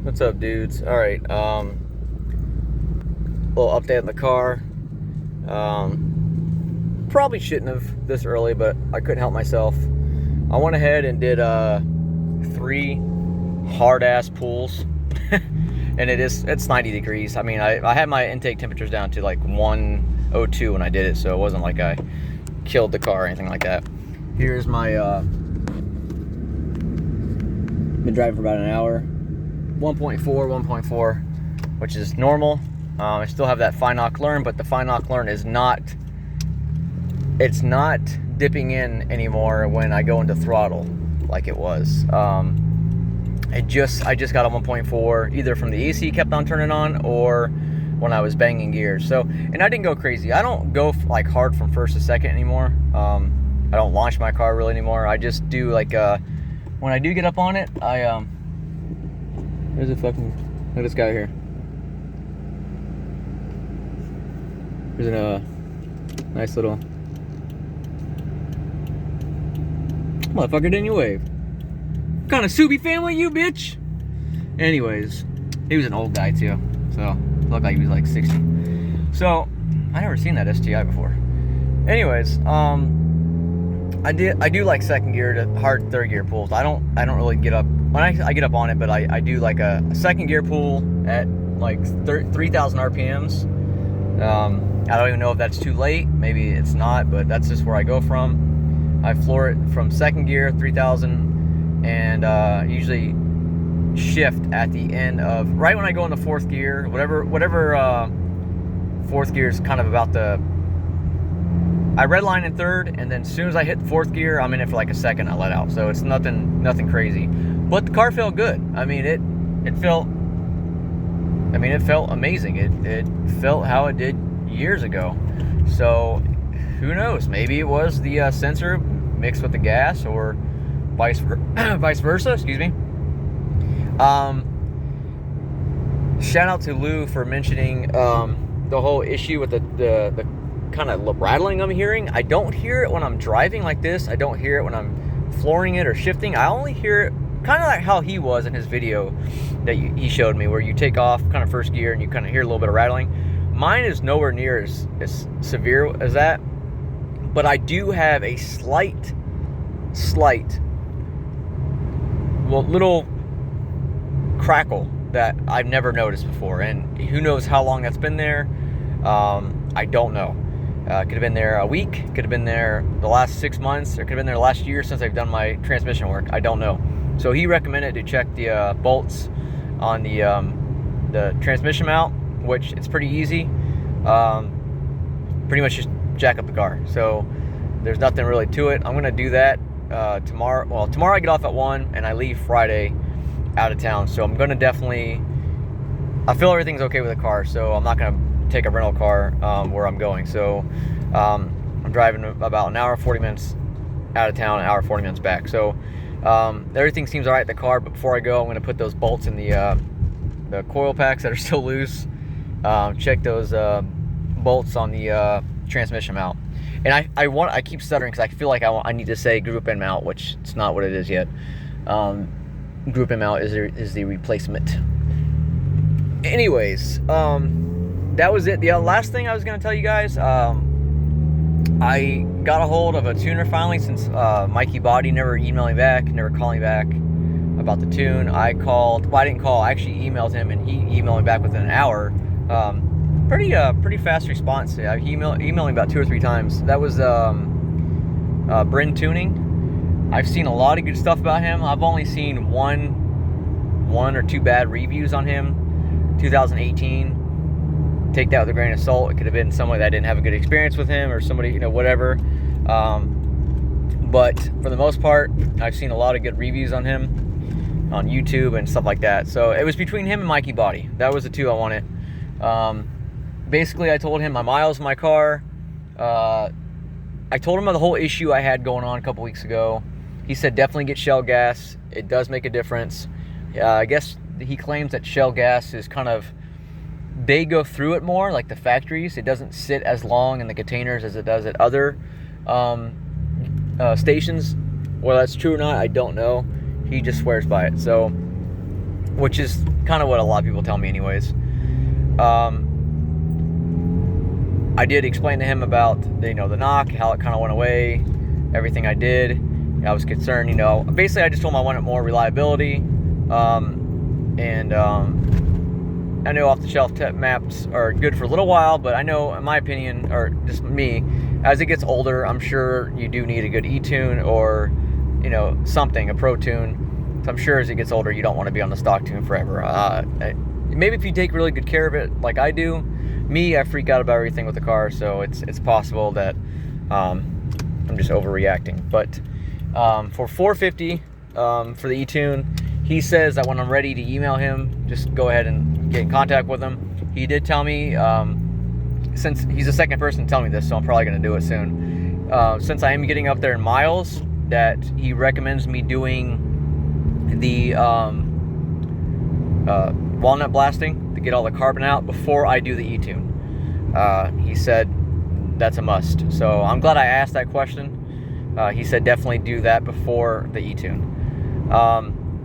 What's up, dudes? All right, little update on the car. Probably shouldn't have this early, but I couldn't help myself. I went ahead and did 3 hard-ass pulls, and it's 90 degrees. I mean, I had my intake temperatures down to like 102 when I did it, so it wasn't like I killed the car or anything like that. Here's my been driving for about an hour. 1.4, which is normal. I still have that FiNOC Learn, but the FiNOC Learn is not, it's not dipping in anymore when I go into throttle like it was. I just got a 1.4 either from the AC kept on turning on or when I was banging gears. So, and I didn't go crazy. I don't go like hard from first to second anymore. I don't launch my car really anymore. I just do like when I do get up on it, there's a fucking, look at this guy here. There's a nice little motherfucker. Didn't you wave? What kind of Subi family you, bitch? Anyways, he was an old guy too, so looked like he was like 60. So I never seen that STI before. Anyways, I do like second gear to hard third gear pulls. I don't really get up when I get up on it, but I do like a second gear pull at like 3,000 RPMs. I don't even know if that's too late. Maybe it's not, but that's just where I go from. I floor it from second gear, 3,000, and usually shift at the end of, right when I go into fourth gear, whatever fourth gear is kind of about the, I redline in third, and then as soon as I hit fourth gear, I'm in it for like a second, I let out. So it's nothing crazy. But the car felt good. I mean, it felt amazing. It felt how it did years ago. So who knows? Maybe it was the sensor mixed with the gas, or vice versa. Excuse me. Shout out to Lou for mentioning the whole issue with the kind of rattling I'm hearing. I don't hear it when I'm driving like this. I don't hear it when I'm flooring it or shifting. I only hear it kind of like how he was in his video that he showed me, where you take off kind of first gear and you kind of hear a little bit of rattling. Mine is nowhere near as severe as that, but I do have a slight little crackle that I've never noticed before, and who knows how long that's been there. I don't know. Could have been there a week, could have been there the last 6 months, or could have been there last year since I've done my transmission work. I don't know. So he recommended to check the bolts on the transmission mount, which it's pretty easy. Pretty much just jack up the car. So there's nothing really to it. I'm gonna do that tomorrow. Well, tomorrow I get off at 1 and I leave Friday out of town. So I'm gonna definitely, I feel everything's okay with the car, so I'm not gonna take a rental car where I'm going. So I'm driving about an hour 40 minutes out of town, an hour 40 minutes back. So everything seems all right in the car, but before I go, I'm going to put those bolts in the coil packs that are still loose. Check those bolts on the transmission mount. And I keep stuttering because I feel like I need to say group in mount, which it's not what it is yet. Group in mount is the replacement. Anyways, that was it. The last thing I was going to tell you guys, I got a hold of a tuner finally, since Mikey Body never emailed me back, never called me back about the tune. I didn't call, I actually emailed him, and he emailed me back within an hour. Pretty fast response. He emailed me about 2 or 3 times. That was Bryn Tuning. I've seen a lot of good stuff about him. I've only seen one or 2 bad reviews on him. 2018. Take that with a grain of salt. It could have been somebody that didn't have a good experience with him, or somebody, whatever. But for the most part, I've seen a lot of good reviews on him on YouTube and stuff like that. So it was between him and Mikey Body. That was the 2 I wanted. Basically, I told him my miles in my car. I told him of the whole issue I had going on a couple weeks ago. He said definitely get Shell gas. It does make a difference. I guess he claims that Shell gas is kind of, they go through it more like the factories. It doesn't sit as long in the containers as it does at other stations. Whether that's true or not, I don't know. He just swears by it. So which is kind of what a lot of people tell me anyways. I did explain to him about the knock, how it kind of went away, everything I did. I was concerned, basically I just told him I wanted more reliability. I know off-the-shelf maps are good for a little while, but I know, in my opinion, or just me, as it gets older, I'm sure you do need a good e-tune or, something, a pro tune. So I'm sure as it gets older, you don't want to be on the stock tune forever. Maybe if you take really good care of it, like I do. I freak out about everything with the car, so it's possible that I'm just overreacting. But for $450 for the e-tune, he says that when I'm ready to email him, just go ahead and get in contact with him. He did tell me, since he's the second person to tell me this, so I'm probably going to do it soon. Since I am getting up there in miles, that he recommends me doing the walnut blasting to get all the carbon out before I do the e-tune. He said that's a must. So I'm glad I asked that question. He said definitely do that before the e-tune.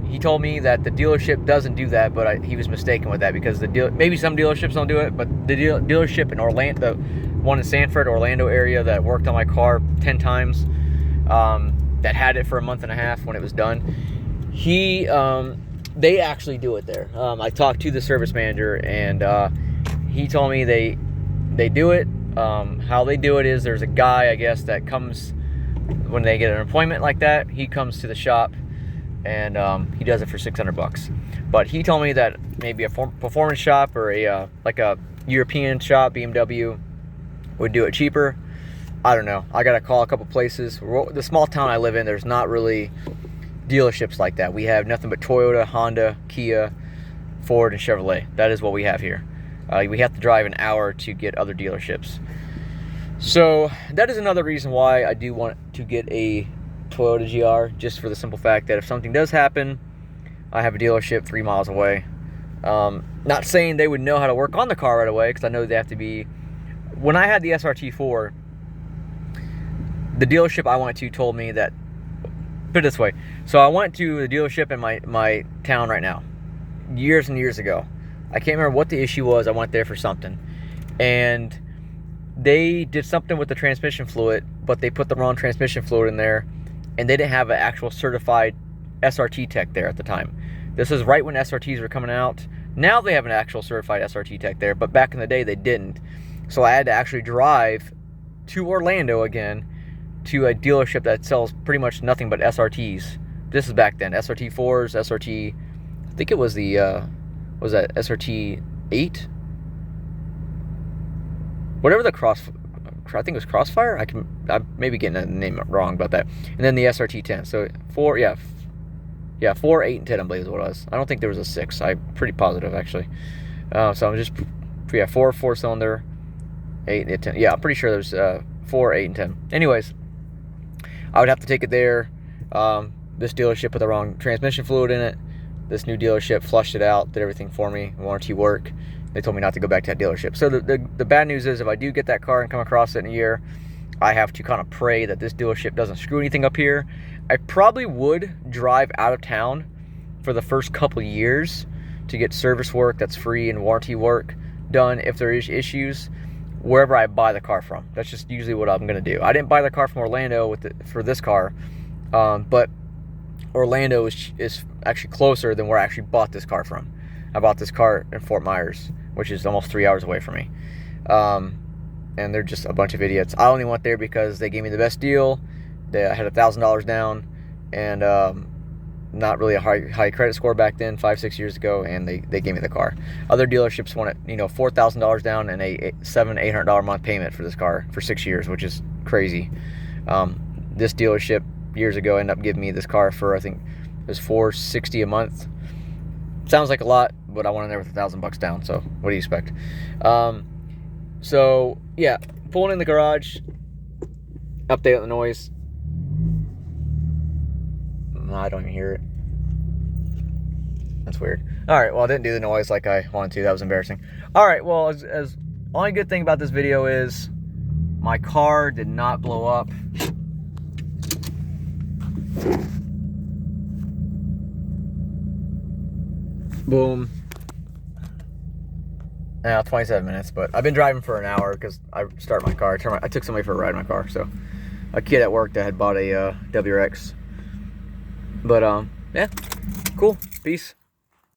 He told me that the dealership doesn't do that, but he was mistaken with that, because maybe some dealerships don't do it, but the dealership in Orlando, the one in Sanford, Orlando area that worked on my car 10 times, that had it for a month and a half when it was done, they actually do it there. I talked to the service manager, and he told me they do it. How they do it is there's a guy, I guess, that comes when they get an appointment like that. He comes to the shop, and he does it for $600. But he told me that maybe a performance shop or a European shop, BMW, would do it cheaper. I don't know. I gotta call a couple places. The small town I live in, there's not really dealerships like that. We have nothing but Toyota, Honda, Kia, Ford, and Chevrolet. That is what we have here. We have to drive an hour to get other dealerships. So that is another reason why I do want to get a Toyota GR, just for the simple fact that if something does happen, I have a dealership 3 miles away. Not saying they would know how to work on the car right away, because I know they have to be. When I had the SRT4, the dealership I went to told me that, put it this way, so I went to the dealership in my town right now, years and years ago. I can't remember what the issue was. I went there for something, and they did something with the transmission fluid, but they put the wrong transmission fluid in there, and they didn't have an actual certified SRT tech there at the time. This is right when SRTs were coming out. Now they have an actual certified SRT tech there, but back in the day they didn't. So I had to actually drive to Orlando again to a dealership that sells pretty much nothing but SRTs. This is back then. SRT4s, SRT, I think it was the, was that SRT 8? Whatever the I think it was Crossfire. I'm maybe getting the name wrong about that. And then the SRT 10. So 4, 8, and 10, I believe is what it was. I don't think there was a 6. I'm pretty positive, actually. So I'm just, 4 cylinder, 8 and 10. Yeah, I'm pretty sure there's 4, 8, and 10. Anyways, I would have to take it there. This dealership put the wrong transmission fluid in it. This new dealership flushed it out, did everything for me, warranty work. They told me not to go back to that dealership. So the bad news is, if I do get that car and come across it in a year, I have to kind of pray that this dealership doesn't screw anything up here. I probably would drive out of town for the first couple years to get service work that's free and warranty work done if there is issues, wherever I buy the car from. That's just usually what I'm going to do. I didn't buy the car from Orlando for this car, but Orlando is actually closer than where I actually bought this car from. I bought this car in Fort Myers, which is almost 3 hours away from me. And they're just a bunch of idiots. I only went there because they gave me the best deal. I had $1,000 down, and not really a high credit score back then, 5-6 years ago, and they gave me the car. Other dealerships wanted, $4,000 down and a $700-800 a month payment for this car for 6 years, which is crazy. This dealership years ago ended up giving me this car for, I think it was $460 a month. Sounds like a lot, but I went in there with $1,000 down. So what do you expect? So yeah, pulling in the garage. Update on the noise. I don't even hear it. That's weird. All right, well, I didn't do the noise like I wanted to. That was embarrassing. All right, well, as only good thing about this video is my car did not blow up. Boom. Now 27 minutes, but I've been driving for an hour because I started my car. I took somebody for a ride in my car. So a kid at work that had bought a WRX. But yeah, cool. Peace.